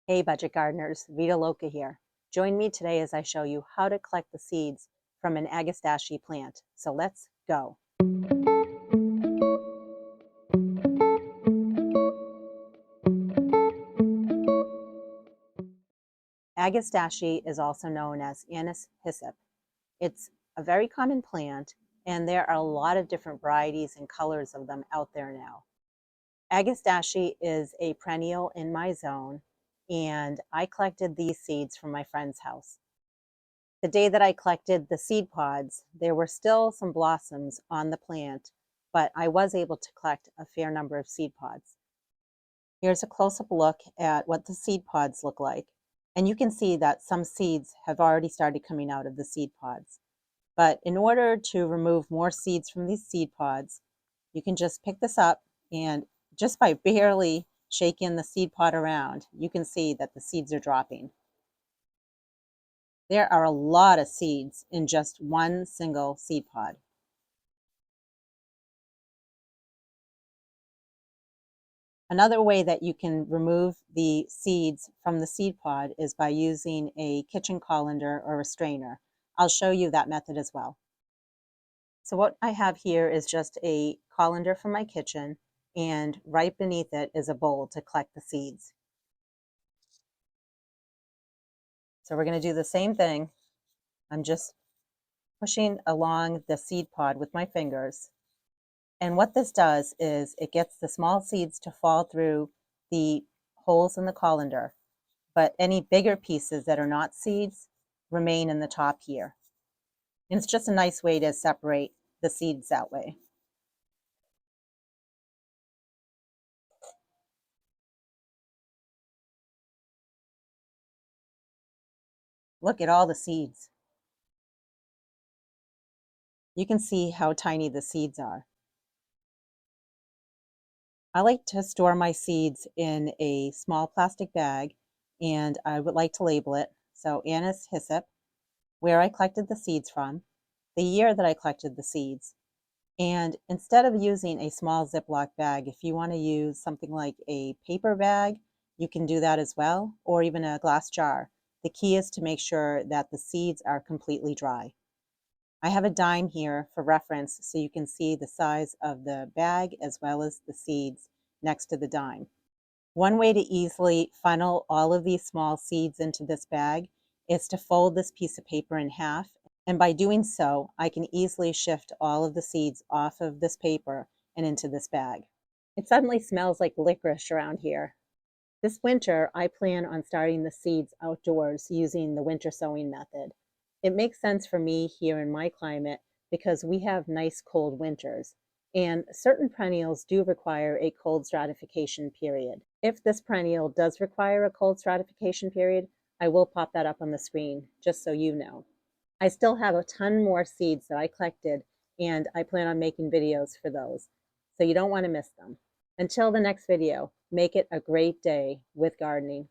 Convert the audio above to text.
Hey budget gardeners, Vita Loca here. Join me today as I show you how to collect the seeds from an Agastache plant. So let's go. Agastache is also known as Anise Hyssop. It's a very common plant and there are a lot of different varieties and colors of them out there now. Agastache is a perennial in my zone and I collected these seeds from my friend's house. The day that I collected the seed pods, there were still some blossoms on the plant, but I was able to collect a fair number of seed pods. Here's a close-up look at what the seed pods look like. And you can see that some seeds have already started coming out of the seed pods. But in order to remove more seeds from these seed pods, you can just pick this up and just by barely shaking the seed pod around, you can see that the seeds are dropping. There are a lot of seeds in just one single seed pod. Another way that you can remove the seeds from the seed pod is by using a kitchen colander or a strainer. I'll show you that method as well. So what I have here is just a colander from my kitchen, and right beneath it is a bowl to collect the seeds. So we're going to do the same thing. I'm just pushing along the seed pod with my fingers. And what this does is it gets the small seeds to fall through the holes in the colander, but any bigger pieces that are not seeds remain in the top here. And it's just a nice way to separate the seeds that way. Look at all the seeds. You can see how tiny the seeds are. I like to store my seeds in a small plastic bag, and I would like to label it. So Anise Hyssop, where I collected the seeds from, the year that I collected the seeds. And instead of using a small Ziploc bag, if you want to use something like a paper bag, you can do that as well, or even a glass jar. The key is to make sure that the seeds are completely dry. I have a dime here for reference so you can see the size of the bag as well as the seeds next to the dime. One way to easily funnel all of these small seeds into this bag is to fold this piece of paper in half. And by doing so, I can easily shift all of the seeds off of this paper and into this bag. It suddenly smells like licorice around here. This winter, I plan on starting the seeds outdoors using the winter sowing method. It makes sense for me here in my climate because we have nice cold winters, and certain perennials do require a cold stratification period. If this perennial does require a cold stratification period, I will pop that up on the screen just so you know. I still have a ton more seeds that I collected, and I plan on making videos for those, so you don't want to miss them. Until the next video, make it a great day with gardening.